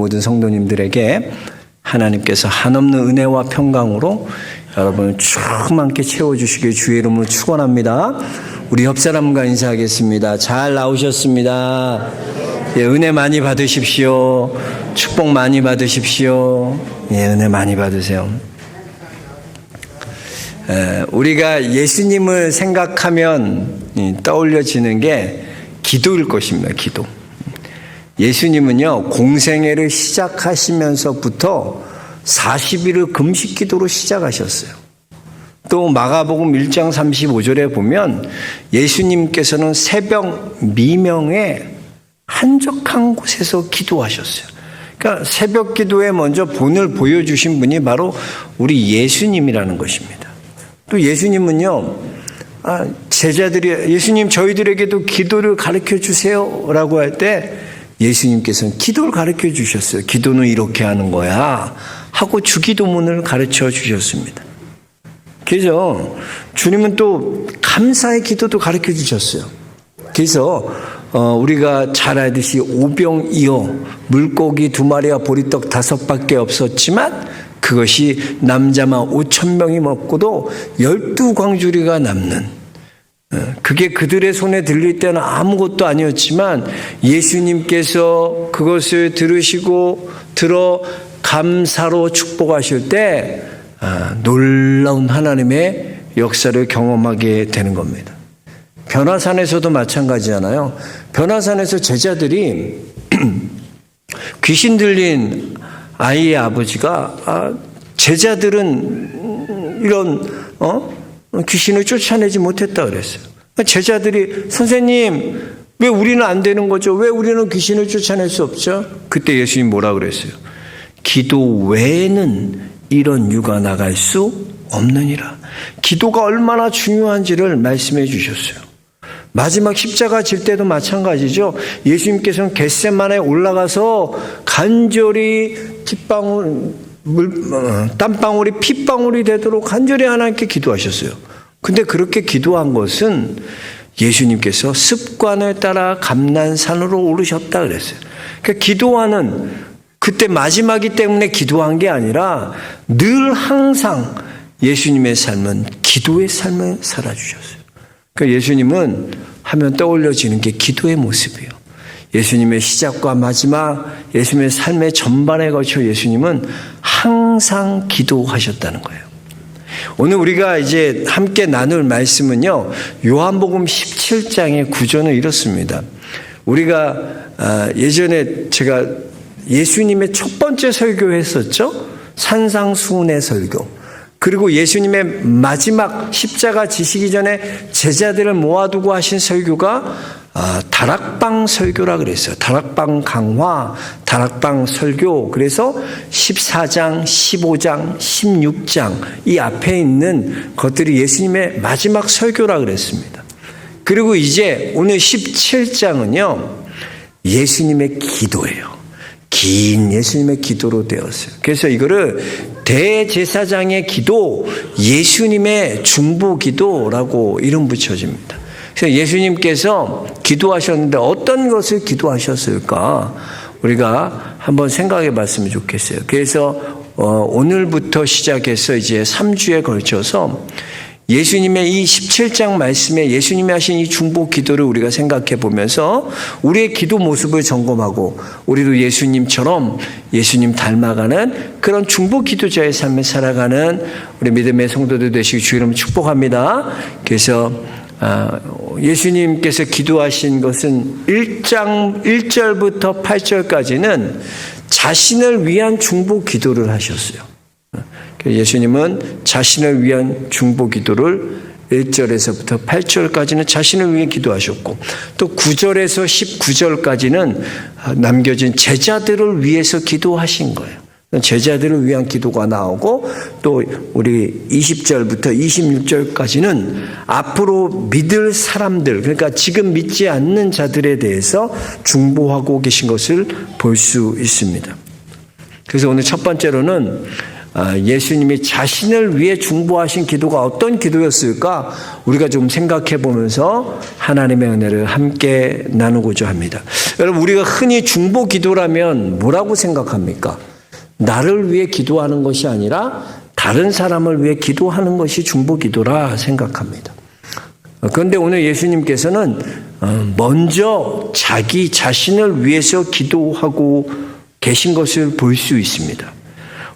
모든 성도님들에게 하나님께서 한없는 은혜와 평강으로 여러분을 충만케 채워주시길 주의 이름으로 축원합니다. 우리 옆 사람과 인사하겠습니다. 잘 나오셨습니다. 예, 은혜 많이 받으십시오. 축복 많이 받으십시오. 예, 은혜 많이 받으세요. 우리가 예수님을 생각하면 떠올려지는 게 기도일 것입니다. 기도. 예수님은요, 공생애를 시작하시면서부터 40일을 금식 기도로 시작하셨어요. 또 마가복음 1장 35절에 보면 예수님께서는 새벽 미명에 한적한 곳에서 기도하셨어요. 그러니까 새벽 기도에 먼저 본을 보여주신 분이 바로 우리 예수님이라는 것입니다. 또 예수님은요, 제자들이 예수님 저희들에게도 기도를 가르쳐 주세요 라고 할 때 예수님께서는 기도를 가르쳐 주셨어요. 기도는 이렇게 하는 거야 하고 주기도문을 가르쳐 주셨습니다. 그래서 주님은 또 감사의 기도도 가르쳐 주셨어요. 그래서 우리가 잘 알듯이 오병이어 물고기 2마리와 보리떡 5밖에 없었지만 그것이 남자만 5,000명이 먹고도 12광주리가 남는, 그게 그들의 손에 들릴 때는 아무것도 아니었지만 예수님께서 그것을 들어 감사로 축복하실 때 놀라운 하나님의 역사를 경험하게 되는 겁니다. 변화산에서도 마찬가지잖아요. 변화산에서 제자들이 귀신 들린 아이의 아버지가 제자들은 이런 귀신을 쫓아내지 못했다 그랬어요. 제자들이 선생님 왜 우리는 안 되는 거죠? 왜 우리는 귀신을 쫓아낼 수 없죠? 그때 예수님 뭐라 그랬어요? 기도 외에는 이런 유가 나갈 수 없느니라. 기도가 얼마나 중요한지를 말씀해 주셨어요. 마지막 십자가 질 때도 마찬가지죠. 예수님께서는 겟세마네에 올라가서 간절히 땀방울이 핏방울이 되도록 간절히 하나님께 기도하셨어요. 근데 그렇게 기도한 것은 예수님께서 습관을 따라 감난산으로 오르셨다 그랬어요. 그러니까 기도하는 그때 마지막이 때문에 기도한 게 아니라 늘 항상 예수님의 삶은 기도의 삶을 살아주셨어요. 그러니까 예수님은 하면 떠올려지는 게 기도의 모습이에요. 예수님의 시작과 마지막, 예수님의 삶의 전반에 걸쳐 예수님은 항상 기도하셨다는 거예요. 오늘 우리가 이제 함께 나눌 말씀은요, 요한복음 17장의 구조는 이렇습니다. 우리가 예전에 제가 예수님의 첫 번째 설교했었죠. 산상수훈의 설교. 그리고 예수님의 마지막 십자가 지시기 전에 제자들을 모아두고 하신 설교가 다락방 설교라 그랬어요. 다락방 강화, 다락방 설교. 그래서 14장, 15장, 16장 이 앞에 있는 것들이 예수님의 마지막 설교라 그랬습니다. 그리고 이제 오늘 17장은요. 예수님의 기도예요. 긴 예수님의 기도로 되었어요. 그래서 이거를 대제사장의 기도, 예수님의 중보 기도라고 이름 붙여집니다. 그래서 예수님께서 기도하셨는데 어떤 것을 기도하셨을까? 우리가 한번 생각해 봤으면 좋겠어요. 그래서 오늘부터 시작해서 이제 3주에 걸쳐서 예수님의 이 17장 말씀에 예수님이 하신 이 중보 기도를 우리가 생각해 보면서 우리의 기도 모습을 점검하고 우리도 예수님처럼 예수님 닮아가는 그런 중보 기도자의 삶을 살아가는 우리 믿음의 성도들 되시기 주의 이름으로 축복합니다. 그래서 예수님께서 기도하신 것은 1절부터 8절까지는 자신을 위한 중보 기도를 하셨어요. 예수님은 자신을 위한 중보 기도를 1절에서부터 8절까지는 자신을 위해 기도하셨고 또 9절에서 19절까지는 남겨진 제자들을 위해서 기도하신 거예요. 제자들을 위한 기도가 나오고 또 우리 20절부터 26절까지는 앞으로 믿을 사람들, 그러니까 지금 믿지 않는 자들에 대해서 중보하고 계신 것을 볼 수 있습니다. 그래서 오늘 첫 번째로는 예수님이 자신을 위해 중보하신 기도가 어떤 기도였을까? 우리가 좀 생각해 보면서 하나님의 은혜를 함께 나누고자 합니다. 여러분, 우리가 흔히 중보 기도라면 뭐라고 생각합니까? 나를 위해 기도하는 것이 아니라 다른 사람을 위해 기도하는 것이 중보 기도라 생각합니다. 그런데 오늘 예수님께서는 먼저 자기 자신을 위해서 기도하고 계신 것을 볼 수 있습니다.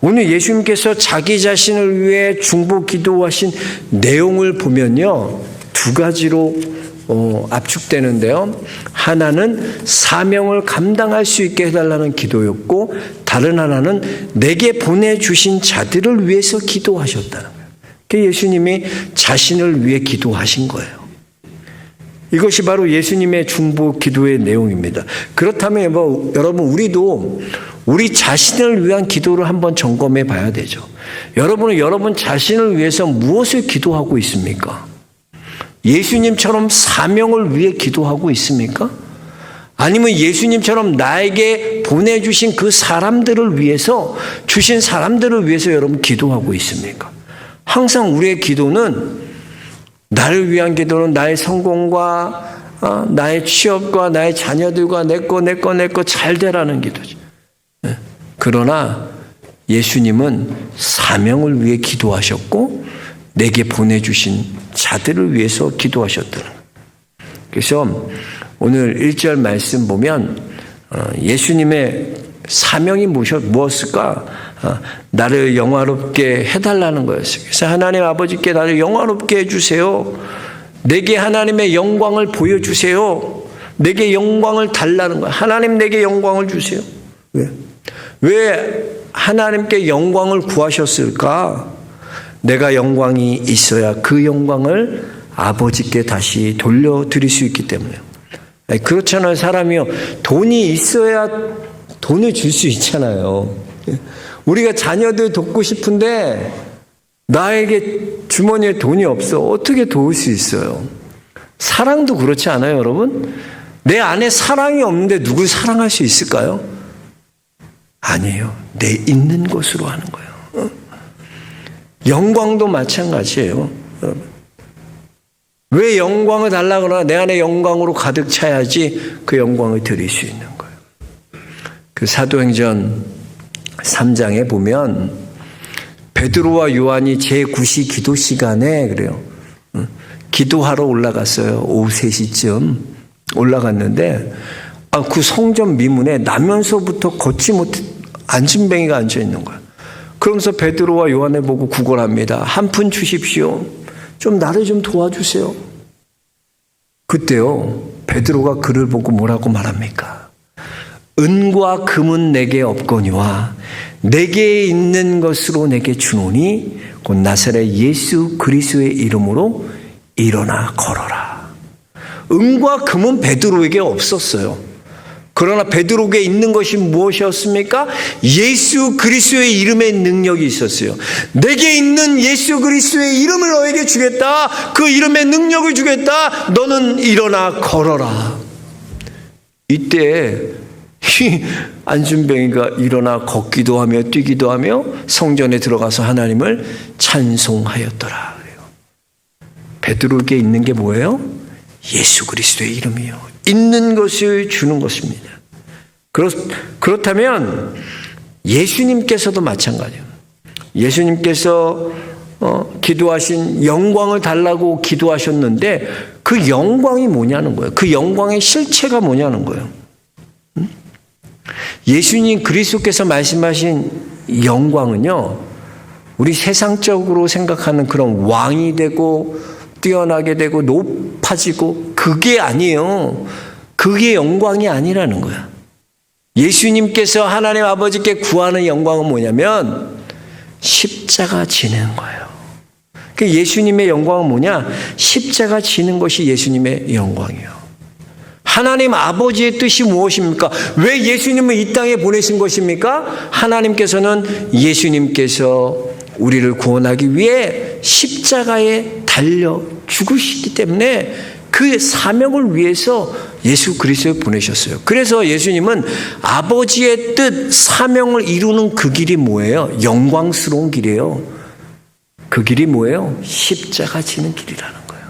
오늘 예수님께서 자기 자신을 위해 중보 기도하신 내용을 보면요, 두 가지로 압축되는데요. 하나는 사명을 감당할 수 있게 해달라는 기도였고, 다른 하나는 내게 보내주신 자들을 위해서 기도하셨다는 거예요. 그러니까 예수님이 자신을 위해 기도하신 거예요. 이것이 바로 예수님의 중보 기도의 내용입니다. 그렇다면 여러분, 우리도 우리 자신을 위한 기도를 한번 점검해 봐야 되죠. 여러분은 여러분 자신을 위해서 무엇을 기도하고 있습니까? 예수님처럼 사명을 위해 기도하고 있습니까? 아니면 예수님처럼 나에게 보내주신 그 사람들을 위해서, 주신 사람들을 위해서 여러분 기도하고 있습니까? 항상 우리의 기도는, 나를 위한 기도는 나의 성공과 나의 취업과 나의 자녀들과 내 거 잘 되라는 기도죠. 그러나 예수님은 사명을 위해 기도하셨고 내게 보내주신 자들을 위해서 기도하셨다는 거예요. 그래서 오늘 1절 말씀 보면 예수님의 사명이 무엇일까? 나를 영화롭게 해달라는 거였어요. 그래서 하나님 아버지께 나를 영화롭게 해주세요. 내게 하나님의 영광을 보여주세요. 내게 영광을 달라는 거예요. 하나님 내게 영광을 주세요. 왜 하나님께 영광을 구하셨을까? 내가 영광이 있어야 그 영광을 아버지께 다시 돌려드릴 수 있기 때문에요. 그렇잖아요. 사람이요, 돈이 있어야 돈을 줄 수 있잖아요. 우리가 자녀들 돕고 싶은데 나에게 주머니에 돈이 없어. 어떻게 도울 수 있어요? 사랑도 그렇지 않아요, 여러분? 내 안에 사랑이 없는데 누굴 사랑할 수 있을까요? 아니에요. 내 있는 것으로 하는 거예요. 영광도 마찬가지예요. 왜 영광을 달라고 그러나? 내 안에 영광으로 가득 차야지 그 영광을 드릴 수 있는 거예요. 그 사도행전 3장에 보면 베드로와 요한이 제9시 기도 시간에 그래요. 기도하러 올라갔어요. 오후 3시쯤 올라갔는데 그 성전 미문에 나면서부터 걷지 못해 안진뱅이가 앉아 있는 거예요. 그러면서 베드로와 요한을 보고 구걸합니다. 한 푼 주십시오. 좀 나를 좀 도와주세요. 그때요, 베드로가 그를 보고 뭐라고 말합니까? 은과 금은 내게 없거니와 내게 있는 것으로 내게 주노니 곧 나사렛 예수 그리스도의 이름으로 일어나 걸어라. 은과 금은 베드로에게 없었어요. 그러나 베드로에게 있는 것이 무엇이었습니까? 예수 그리스도의 이름의 능력이 있었어요. 내게 있는 예수 그리스도의 이름을 너에게 주겠다. 그 이름의 능력을 주겠다. 너는 일어나 걸어라. 이때 안준뱅이가 일어나 걷기도 하며 뛰기도 하며 성전에 들어가서 하나님을 찬송하였더라. 베드로에게 있는 게 뭐예요? 예수 그리스도의 이름이요. 있는 것을 주는 것입니다. 그렇다면 예수님께서도 마찬가지예요. 예수님께서 기도하신 영광을 달라고 기도하셨는데 그 영광이 뭐냐는 거예요. 그 영광의 실체가 뭐냐는 거예요. 예수님 그리스도께서 말씀하신 영광은요, 우리 세상적으로 생각하는 그런 왕이 되고 뛰어나게 되고 높아지고 그게 아니에요. 그게 영광이 아니라는 거야. 예수님께서 하나님 아버지께 구하는 영광은 뭐냐면 십자가 지는 거예요. 그 예수님의 영광은 뭐냐? 십자가 지는 것이 예수님의 영광이에요. 하나님 아버지의 뜻이 무엇입니까? 왜 예수님을 이 땅에 보내신 것입니까? 하나님께서는 예수님께서 우리를 구원하기 위해 십자가에 달려 죽으시기 때문에 그 사명을 위해서 예수 그리스도를 보내셨어요. 그래서 예수님은 아버지의 뜻, 사명을 이루는 그 길이 뭐예요? 영광스러운 길이에요. 그 길이 뭐예요? 십자가 지는 길이라는 거예요.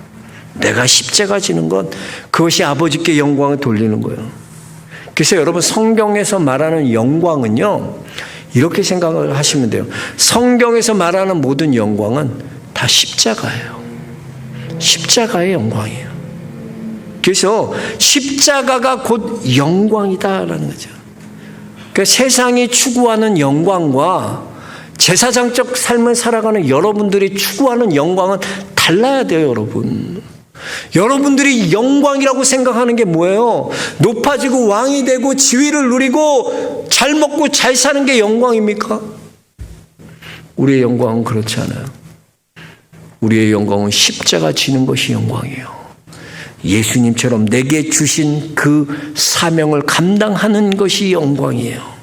내가 십자가 지는 것, 그것이 아버지께 영광을 돌리는 거예요. 그래서 여러분, 성경에서 말하는 영광은요, 이렇게 생각을 하시면 돼요. 성경에서 말하는 모든 영광은 다 십자가예요. 십자가의 영광이에요. 그래서 십자가가 곧 영광이다라는 거죠. 그러니까 세상이 추구하는 영광과 제사장적 삶을 살아가는 여러분들이 추구하는 영광은 달라야 돼요, 여러분. 여러분들이 영광이라고 생각하는 게 뭐예요? 높아지고 왕이 되고 지위를 누리고 잘 먹고 잘 사는 게 영광입니까? 우리의 영광은 그렇지 않아요. 우리의 영광은 십자가 지는 것이 영광이에요. 예수님처럼 내게 주신 그 사명을 감당하는 것이 영광이에요.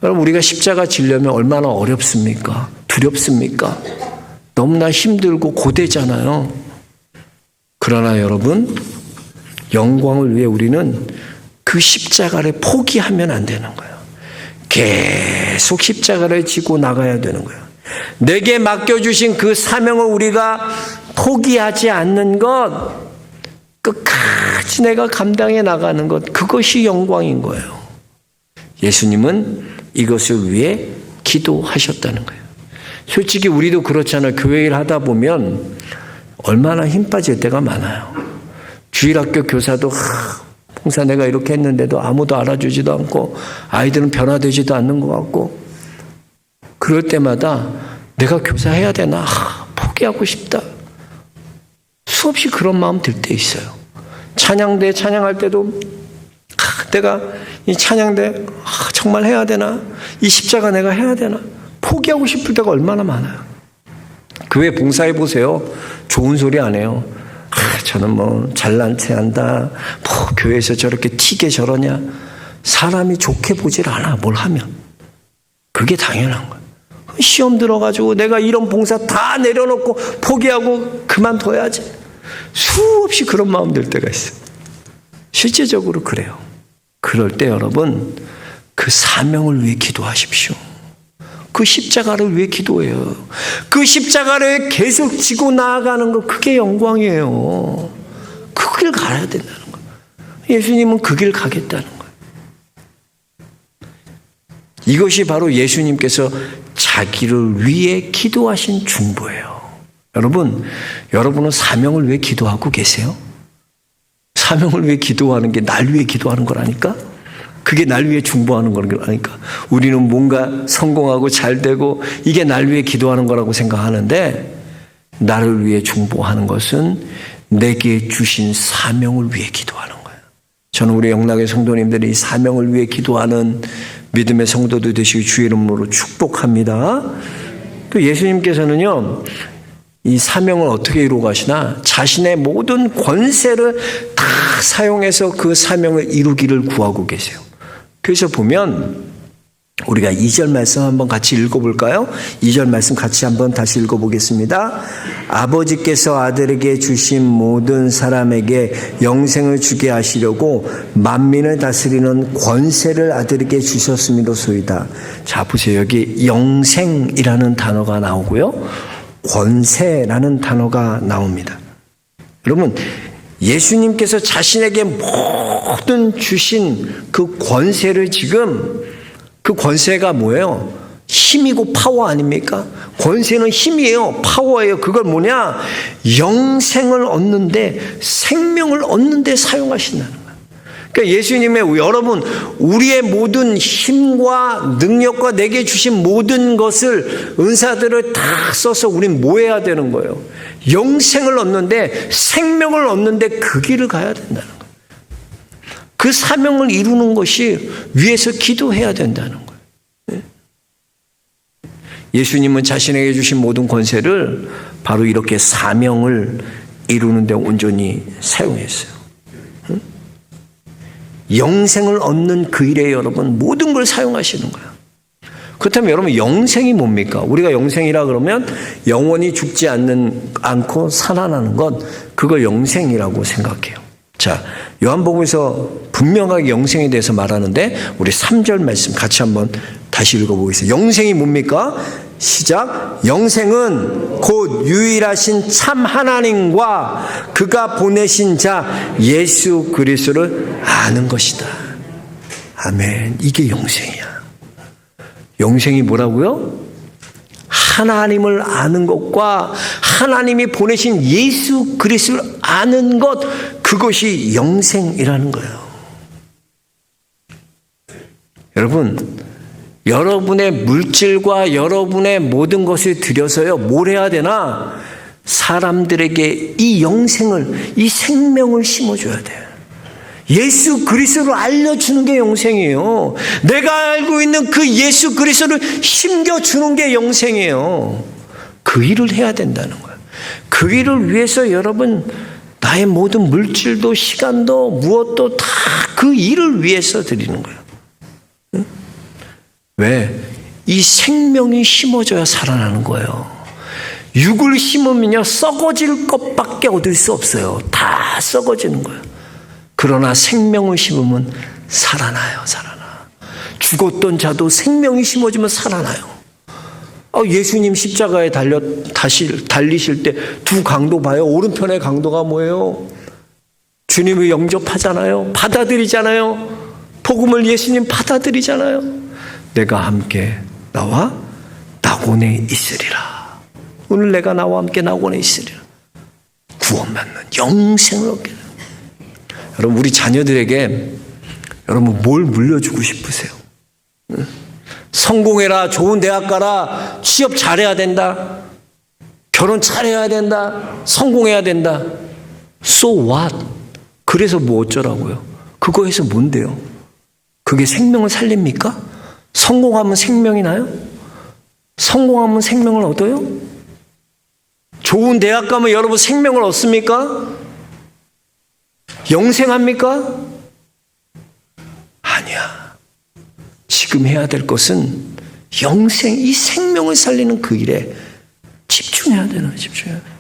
여러분, 우리가 십자가 지려면 얼마나 어렵습니까? 두렵습니까? 너무나 힘들고 고되잖아요. 그러나 여러분, 영광을 위해 우리는 그 십자가를 포기하면 안 되는 거예요. 계속 십자가를 지고 나가야 되는 거예요. 내게 맡겨주신 그 사명을 우리가 포기하지 않는 것, 끝까지 내가 감당해 나가는 것, 그것이 영광인 거예요. 예수님은 이것을 위해 기도하셨다는 거예요. 솔직히 우리도 그렇잖아요. 교회 일 하다 보면 얼마나 힘 빠질 때가 많아요. 주일학교 교사도 봉사 내가 이렇게 했는데도 아무도 알아주지도 않고 아이들은 변화되지도 않는 것 같고, 그럴 때마다 내가 교사해야 되나 포기하고 싶다. 수없이 그런 마음 들 때 있어요. 찬양대 찬양할 때도 내가 이 찬양대 정말 해야 되나? 이 십자가 내가 해야 되나? 포기하고 싶을 때가 얼마나 많아요. 교회 봉사해 보세요. 좋은 소리 안 해요. 저는 뭐 잘난 체 한다. 뭐 교회에서 저렇게 튀게 저러냐. 사람이 좋게 보질 않아. 뭘 하면. 그게 당연한 거예요. 시험 들어가지고 내가 이런 봉사 다 내려놓고 포기하고 그만둬야지. 수없이 그런 마음 들 때가 있어요. 실제적으로 그래요. 그럴 때 여러분, 그 사명을 위해 기도하십시오. 그 십자가를 위해 기도해요. 그 십자가를 계속 지고 나아가는 것, 그게 영광이에요. 그 길 가야 된다는 거예요. 예수님은 그 길 가겠다는 거예요. 이것이 바로 예수님께서 자기를 위해 기도하신 중보예요. 여러분, 여러분은 사명을 위해 기도하고 계세요? 사명을 위해 기도하는 게 날 위해 기도하는 거라니까? 그게 날 위해 중보하는 거라니까? 우리는 뭔가 성공하고 잘 되고 이게 날 위해 기도하는 거라고 생각하는데, 나를 위해 중보하는 것은 내게 주신 사명을 위해 기도하는 거예요. 저는 우리 영락의 성도님들이 이 사명을 위해 기도하는 믿음의 성도들 되시기 주의 이름으로 축복합니다. 그 예수님께서는요, 이 사명을 어떻게 이루어 가시나? 자신의 모든 권세를 다 사용해서 그 사명을 이루기를 구하고 계세요. 그래서 보면 우리가 2절 말씀 한번 같이 읽어볼까요? 2절 말씀 같이 한번 다시 읽어보겠습니다. 아버지께서 아들에게 주신 모든 사람에게 영생을 주게 하시려고 만민을 다스리는 권세를 아들에게 주셨음이로소이다. 자, 보세요. 여기 영생이라는 단어가 나오고요, 권세라는 단어가 나옵니다. 여러분, 예수님께서 자신에게 모든 주신 그 권세를 지금, 그 권세가 뭐예요? 힘이고 파워 아닙니까? 권세는 힘이에요. 파워예요. 그걸 뭐냐? 영생을 얻는데, 생명을 얻는데 사용하신다는 거예요. 그러니까 예수님의, 여러분, 우리의 모든 힘과 능력과 내게 주신 모든 것을, 은사들을 다 써서 우린 뭐 해야 되는 거예요? 영생을 얻는데, 생명을 얻는데 그 길을 가야 된다는 거예요. 그 사명을 이루는 것이 위에서 기도해야 된다는 거예요. 예수님은 자신에게 주신 모든 권세를 바로 이렇게 사명을 이루는 데 온전히 사용했어요. 영생을 얻는 그 일에 여러분 모든 걸 사용하시는 거예요. 그렇다면 여러분, 영생이 뭡니까? 우리가 영생이라 그러면 영원히 죽지 않고 살아나는 것, 그걸 영생이라고 생각해요. 자, 요한복음에서 분명하게 영생에 대해서 말하는데 우리 3절 말씀 같이 한번 다시 읽어보겠습니다. 영생이 뭡니까? 시작. 영생은 곧 유일하신 참 하나님과 그가 보내신 자 예수 그리스도를 아는 것이다. 아멘. 이게 영생이야. 영생이 뭐라고요? 하나님을 아는 것과 하나님이 보내신 예수 그리스도를 아는 것, 그것이 영생이라는 거예요. 여러분, 여러분의 물질과 여러분의 모든 것을 들여서요, 뭘 해야 되나? 사람들에게 이 영생을, 이 생명을 심어줘야 돼요. 예수 그리스도를 알려주는 게 영생이에요. 내가 알고 있는 그 예수 그리스도를 심겨주는 게 영생이에요. 그 일을 해야 된다는 거예요. 그 일을 위해서 여러분, 나의 모든 물질도 시간도 무엇도 다 그 일을 위해서 드리는 거예요. 응? 왜? 이 생명이 심어져야 살아나는 거예요. 육을 심으면요, 썩어질 것밖에 얻을 수 없어요. 다 썩어지는 거예요. 그러나 생명을 심으면 살아나요. 살아나. 죽었던 자도 생명이 심어지면 살아나요. 예수님 십자가에 달리실 때 두 강도 봐요. 오른편의 강도가 뭐예요? 주님을 영접하잖아요. 받아들이잖아요. 복음을 예수님 받아들이잖아요. 내가 함께 나와 낙원에 있으리라. 오늘 내가 나와 함께 낙원에 있으리라. 구원받는 영생을 얻게 됩니다. 여러분, 우리 자녀들에게 여러분 뭘 물려주고 싶으세요? 성공해라, 좋은 대학 가라, 취업 잘해야 된다, 결혼 잘해야 된다, 성공해야 된다. So what? 그래서 뭐 어쩌라고요? 그거 해서 뭔데요? 그게 생명을 살립니까? 성공하면 생명이 나요? 성공하면 생명을 얻어요? 좋은 대학 가면 여러분 생명을 얻습니까? 영생합니까? 아니야. 지금 해야 될 것은 영생, 이 생명을 살리는 그 일에 집중해야 되는 거예요. 집중해야 돼요.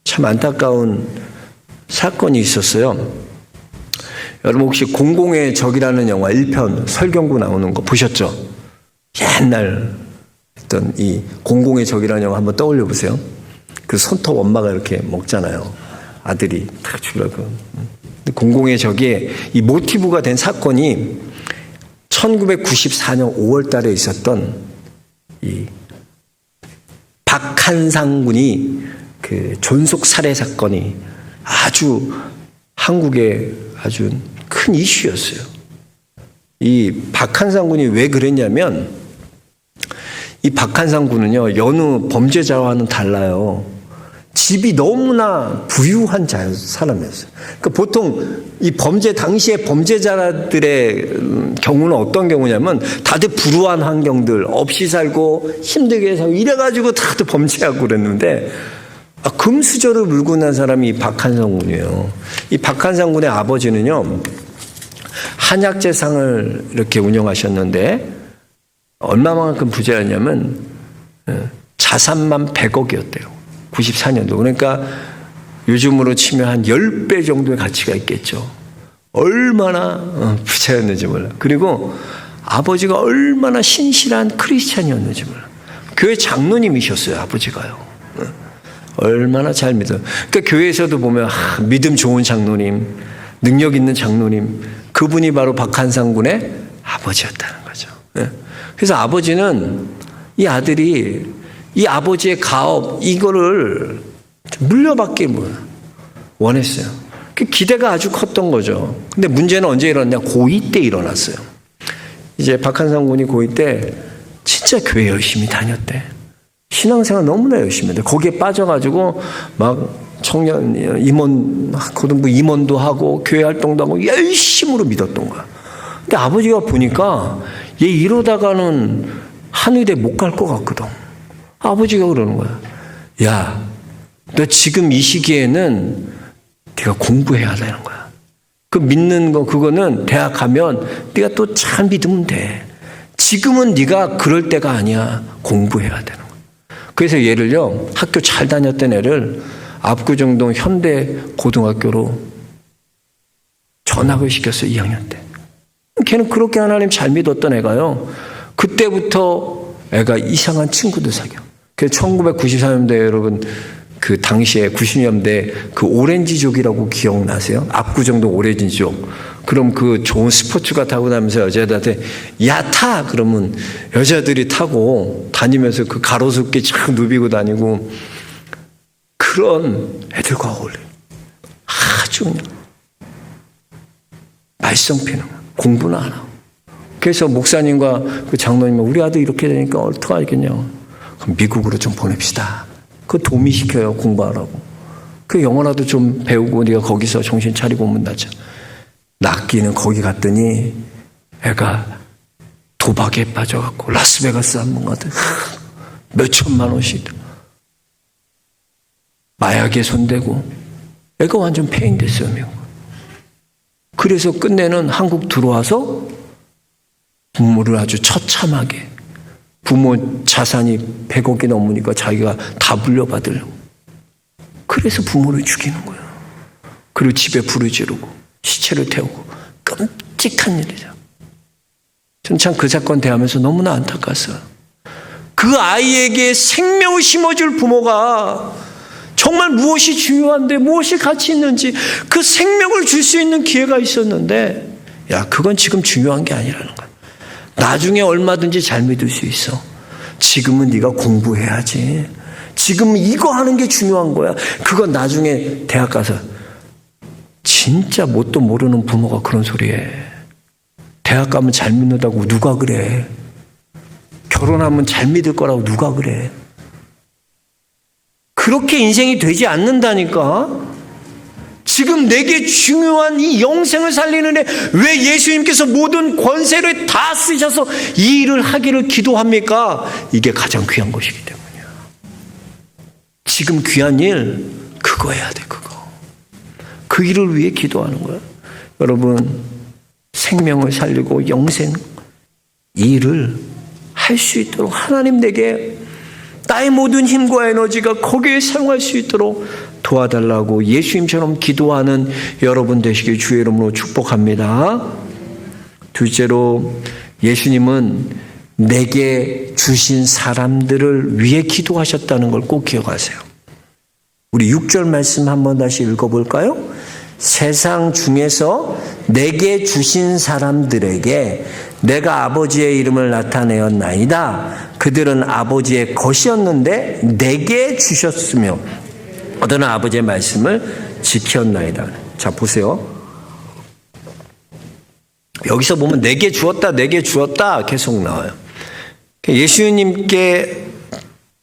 참 안타까운 사건이 있었어요. 여러분 혹시 공공의 적이라는 영화 1편 설경구 나오는 거 보셨죠? 옛날 했던 이 공공의 적이라는 영화 한번 떠올려 보세요. 그 손톱 엄마가 이렇게 먹잖아요. 아들이 딱 주려고. 공공의 적에 이 모티브가 된 사건이 1994년 5월 달에 있었던 이 박한상 군이 그 존속 살해 사건이 아주 한국에 아주 큰 이슈였어요. 이 박한상 군이 왜 그랬냐면, 이 박한상 군은요, 여느 범죄자와는 달라요. 집이 너무나 부유한 사람이었어요. 그러니까 보통 이 범죄 당시에 범죄자들의 경우는 어떤 경우냐면 다들 불우한 환경들, 없이 살고 힘들게 살고 이래가지고 다들 범죄하고 그랬는데, 금수저를 물고 난 사람이 박한상 군이에요. 이 박한상 군의 아버지는요, 한약재상을 이렇게 운영하셨는데 얼마만큼 부자였냐면 자산만 100억이었대요. 94년도. 그러니까 요즘으로 치면 한 10배 정도의 가치가 있겠죠. 얼마나 부자였는지 몰라. 그리고 아버지가 얼마나 신실한 크리스찬이었는지 몰라. 교회 장로님이셨어요, 아버지가요. 얼마나 잘 믿어요. 그러니까 교회에서도 보면 믿음 좋은 장로님, 능력 있는 장로님, 그분이 바로 박한상 군의 아버지였다는 거죠. 그래서 아버지는 이 아들이 이 아버지의 가업 이거를 물려받길 원했어요. 그 기대가 아주 컸던 거죠. 근데 문제는 언제 일어났냐? 고2 때 일어났어요. 이제 박한상 군이 고2 때 진짜 교회 열심히 다녔대. 신앙생활 너무나 열심히 했대. 거기에 빠져가지고 막 청년 임원, 고등부 임원도 하고 교회 활동도 하고 열심으로 믿었던 거야. 근데 아버지가 보니까 얘 이러다가는 한의대 못 갈 것 같거든. 아버지가 그러는 거야. 야, 너 지금 이 시기에는 네가 공부해야 되는 거야. 그 믿는 거 그거는 대학 가면 네가 또 잘 믿으면 돼. 지금은 네가 그럴 때가 아니야. 공부해야 되는 거야. 그래서 얘를요, 학교 잘 다녔던 애를 압구정동 현대 고등학교로 전학을 시켰어요. 2학년 때. 걔는 그렇게 하나님 잘 믿었던 애가요. 그때부터 애가 이상한 친구들 사귀어. 그래서 1994년대 여러분 그 당시에 90년대 그 오렌지족이라고 기억나세요? 압구정동 오렌지족. 그럼 그 좋은 스포츠카 타고 다니면서 여자들한테 야 타! 그러면 여자들이 타고 다니면서 그 가로수길 쫙 누비고 다니고 그런 애들과 어울려요. 아주 그냥 말썽 피는 거야. 공부는 안 하고. 그래서 목사님과 그 장로님은 우리 아들 이렇게 되니까 어떡하겠냐고. 그럼 미국으로 좀 보냅시다. 그 도미시켜요. 공부하라고. 그 영어라도 좀 배우고 네가 거기서 정신 차리고 오면 낫죠. 낚기는 거기 갔더니 애가 도박에 빠져갖고 라스베가스 한번 가더니 몇 천만 원씩 마약에 손대고 애가 완전 폐인됐어요. 미국. 그래서 끝내는 한국 들어와서 부모를 아주 처참하게 부모 자산이 100억이 넘으니까 자기가 다 물려받으려고. 그래서 부모를 죽이는 거예요. 그리고 집에 불을 지르고 시체를 태우고. 끔찍한 일이죠. 전 참 그 사건 대하면서 너무나 안타까웠어요. 그 아이에게 생명을 심어줄 부모가 정말 무엇이 중요한데 무엇이 가치 있는지 그 생명을 줄 수 있는 기회가 있었는데 야 그건 지금 중요한 게 아니라는 거야. 나중에 얼마든지 잘 믿을 수 있어. 지금은 네가 공부해야지. 지금 이거 하는 게 중요한 거야. 그건 나중에 대학 가서. 진짜 뭣도 모르는 부모가 그런 소리해. 대학 가면 잘 믿는다고 누가 그래. 결혼하면 잘 믿을 거라고 누가 그래. 그렇게 인생이 되지 않는다니까. 지금 내게 중요한 이 영생을 살리는 애 왜 예수님께서 모든 권세를 다 쓰셔서 이 일을 하기를 기도합니까? 이게 가장 귀한 것이기 때문이야. 지금 귀한 일 그거 해야 돼. 그거. 그 일을 위해 기도하는 거야. 여러분 생명을 살리고 영생 이 일을 할 수 있도록 하나님 내게 나의 모든 힘과 에너지가 거기에 사용할 수 있도록 도와달라고 예수님처럼 기도하는 여러분 되시길 주의 이름으로 축복합니다. 둘째로 예수님은 내게 주신 사람들을 위해 기도하셨다는 걸 꼭 기억하세요. 우리 6절 말씀 한번 다시 읽어볼까요? 세상 중에서 내게 주신 사람들에게 내가 아버지의 이름을 나타내었나이다. 그들은 아버지의 것이었는데 내게 주셨으며 너는 아버지의 말씀을 지켰나이다. 자 보세요. 여기서 보면 내게 주었다 내게 주었다 계속 나와요. 예수님께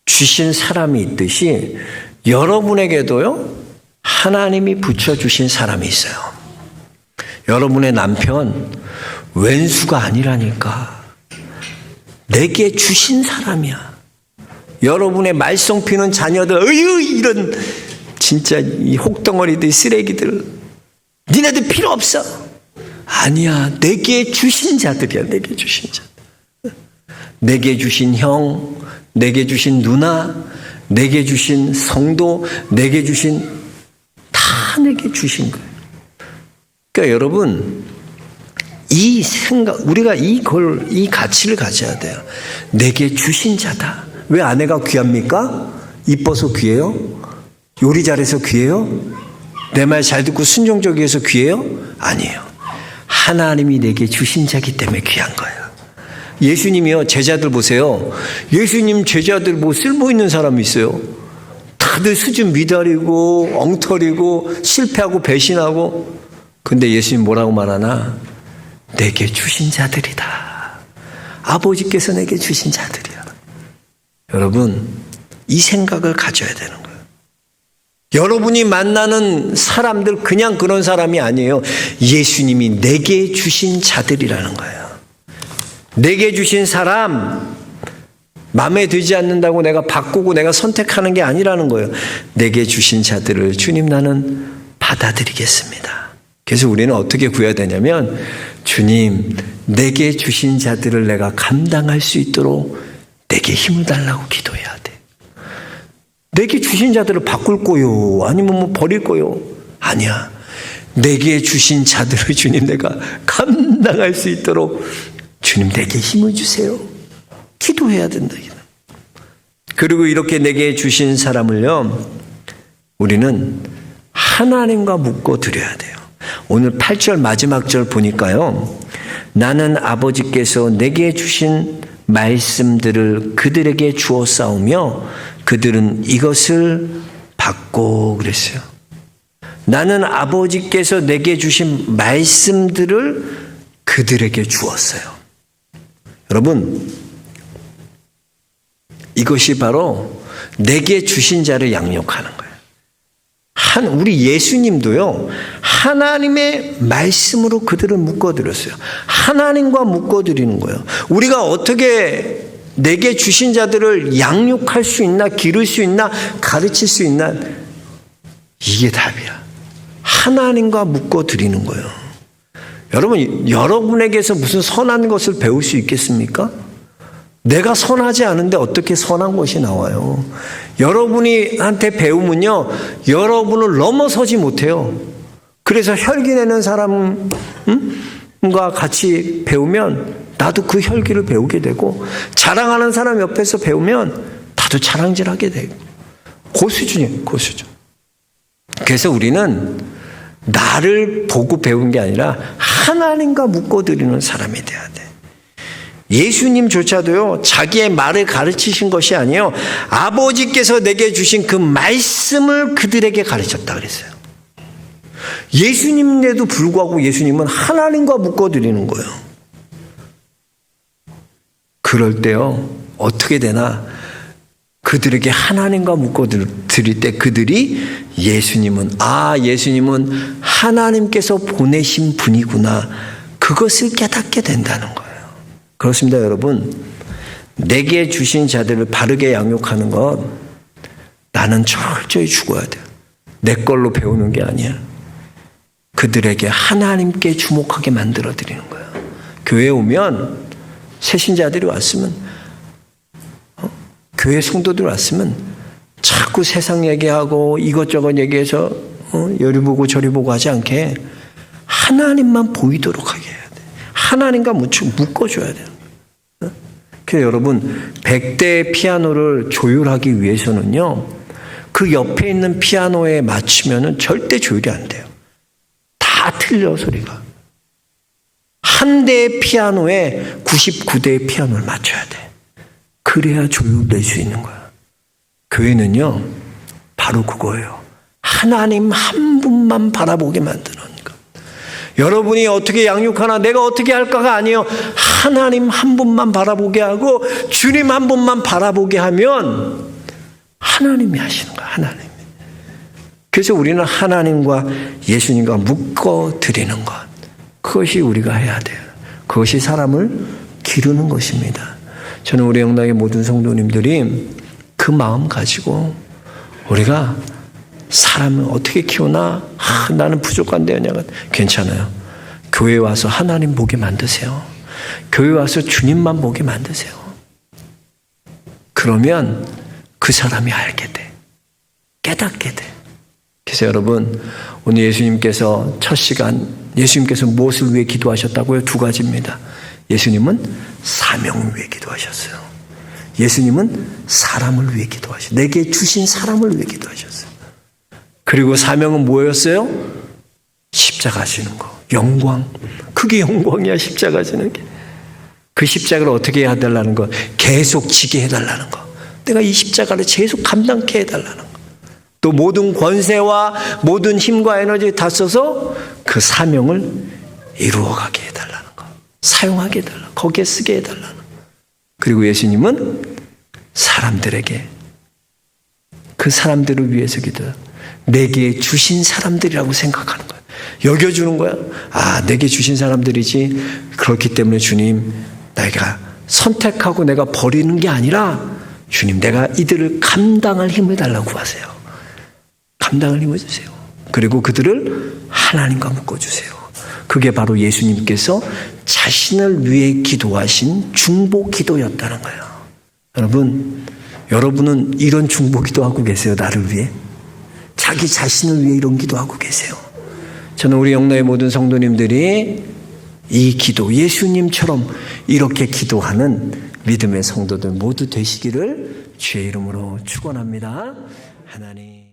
주신 사람이 있듯이 여러분에게도요 하나님이 붙여주신 사람이 있어요. 여러분의 남편 왼수가 아니라니까. 내게 주신 사람이야. 여러분의 말썽 피는 자녀들 이런 진짜 이 혹덩어리들 쓰레기들 니네들 필요 없어. 아니야. 내게 주신 자들이야. 내게 주신 자들. 내게 주신 형, 내게 주신 누나, 내게 주신 성도, 내게 주신 다 내게 주신 거예요. 그러니까 여러분 이 생각 우리가 이 가치를 가져야 돼요. 내게 주신 자다. 왜 아내가 귀합니까? 이뻐서 귀해요? 요리 잘해서 귀해요? 내 말 잘 듣고 순종적이어서 귀해요? 아니에요. 하나님이 내게 주신 자기 때문에 귀한 거예요. 예수님이요 제자들 보세요. 예수님 제자들 뭐 쓸모있는 사람이 있어요? 다들 수준 미달이고 엉터리고 실패하고 배신하고. 근데 예수님 뭐라고 말하나? 내게 주신 자들이다. 아버지께서 내게 주신 자들이야. 여러분 이 생각을 가져야 되는 거예요. 여러분이 만나는 사람들 그냥 그런 사람이 아니에요. 예수님이 내게 주신 자들이라는 거예요. 내게 주신 사람 마음에 들지 않는다고 내가 바꾸고 내가 선택하는 게 아니라는 거예요. 내게 주신 자들을 주님 나는 받아들이겠습니다. 그래서 우리는 어떻게 구해야 되냐면 주님 내게 주신 자들을 내가 감당할 수 있도록 내게 힘을 달라고 기도해야 돼. 내게 주신 자들을 바꿀 거요? 아니면 뭐 버릴 거요? 아니야. 내게 주신 자들을 주님 내가 감당할 수 있도록 주님 내게 힘을 주세요. 기도해야 된다. 그리고 이렇게 내게 주신 사람을요, 우리는 하나님과 묶어 드려야 돼요. 오늘 8절 마지막 절 보니까요, 나는 아버지께서 내게 주신 말씀들을 그들에게 주었사오며 그들은 이것을 받고 그랬어요. 나는 아버지께서 내게 주신 말씀들을 그들에게 주었어요. 여러분, 이것이 바로 내게 주신 자를 양육하는 거예요. 우리 예수님도요, 하나님의 말씀으로 그들을 묶어드렸어요. 하나님과 묶어드리는 거예요. 우리가 어떻게 내게 주신 자들을 양육할 수 있나, 기를 수 있나, 가르칠 수 있나, 이게 답이야. 하나님과 묶어드리는 거예요. 여러분, 여러분에게서 무슨 선한 것을 배울 수 있겠습니까? 내가 선하지 않은데 어떻게 선한 것이 나와요? 여러분이 한테 배우면요, 여러분을 넘어서지 못해요. 그래서 혈기 내는 사람과 같이 배우면 나도 그 혈기를 배우게 되고, 자랑하는 사람 옆에서 배우면 나도 자랑질하게 되고, 그 수준이에요, 그 수준. 그래서 우리는 나를 보고 배운 게 아니라 하나님과 묶어드리는 사람이 돼야 돼. 예수님조차도요, 자기의 말을 가르치신 것이 아니에요. 아버지께서 내게 주신 그 말씀을 그들에게 가르쳤다 그랬어요. 예수님인데도 불구하고 예수님은 하나님과 묶어드리는 거예요. 그럴 때요, 어떻게 되나? 그들에게 하나님과 묶어드릴 때 그들이 예수님은 하나님께서 보내신 분이구나, 그것을 깨닫게 된다는 거예요. 그렇습니다, 여러분. 내게 주신 자들을 바르게 양육하는 것, 나는 철저히 죽어야 돼요. 내 걸로 배우는 게 아니야. 그들에게 하나님께 주목하게 만들어드리는 거예요. 교회에 오면, 새신자들이 왔으면, 교회 성도들 왔으면 자꾸 세상 얘기하고 이것저것 얘기해서 여리 보고 저리 보고 하지 않게 하나님만 보이도록 하게 해야 돼. 하나님과 묶어줘야 돼요. 그래서 여러분, 100대의 피아노를 조율하기 위해서는요, 그 옆에 있는 피아노에 맞추면은 절대 조율이 안 돼요. 다 틀려, 소리가. 한 대의 피아노에 99대의 피아노를 맞춰야 돼. 그래야 조율될 수 있는 거야. 교회는요, 바로 그거예요. 하나님 한 분만 바라보게 만드는 것. 여러분이 어떻게 양육하나, 내가 어떻게 할까가 아니에요. 하나님 한 분만 바라보게 하고 주님 한 분만 바라보게 하면 하나님이 하시는 거야, 하나님이. 그래서 우리는 하나님과 예수님과 묶어드리는 것, 그것이 우리가 해야 돼요. 그것이 사람을 기르는 것입니다. 저는 우리 영락의 모든 성도님들이 그 마음 가지고 우리가 사람을 어떻게 키우나, 나는 부족한데, 괜찮아요. 교회 와서 하나님 보게 만드세요. 교회 와서 주님만 보게 만드세요. 그러면 그 사람이 알게 돼. 깨닫게 돼. 그래서 여러분, 오늘 예수님께서 첫 시간, 예수님께서 무엇을 위해 기도하셨다고요? 2가지입니다. 예수님은 사명을 위해 기도하셨어요. 예수님은 사람을 위해 기도하셨어요. 내게 주신 사람을 위해 기도하셨어요. 그리고 사명은 뭐였어요? 십자가 지는 거. 영광. 그게 영광이야, 십자가 지는 게. 그 십자가를 어떻게 해달라는 거? 계속 지게 해달라는 거. 내가 이 십자가를 계속 감당케 해달라는 거. 또 모든 권세와 모든 힘과 에너지 다 써서 그 사명을 이루어가게 해달라는 거. 사용하게 해달라. 거기에 쓰게 해달라는 거. 그리고 예수님은 사람들에게, 그 사람들을 위해서 기도해요. 내게 주신 사람들이라고 생각하는 거야. 여겨주는 거야. 내게 주신 사람들이지. 그렇기 때문에 주님, 내가 선택하고 내가 버리는 게 아니라 주님, 내가 이들을 감당할 힘을 달라고 하세요. 감당할 힘을 주세요. 그리고 그들을 하나님과 묶어주세요. 그게 바로 예수님께서 자신을 위해 기도하신 중보 기도였다는 거예요. 여러분은 이런 중보 기도하고 계세요? 나를 위해? 자기 자신을 위해 이런 기도하고 계세요? 저는 우리 영노의 모든 성도님들이 이 기도, 예수님처럼 이렇게 기도하는 믿음의 성도들 모두 되시기를 주의 이름으로 축원합니다. 하나님.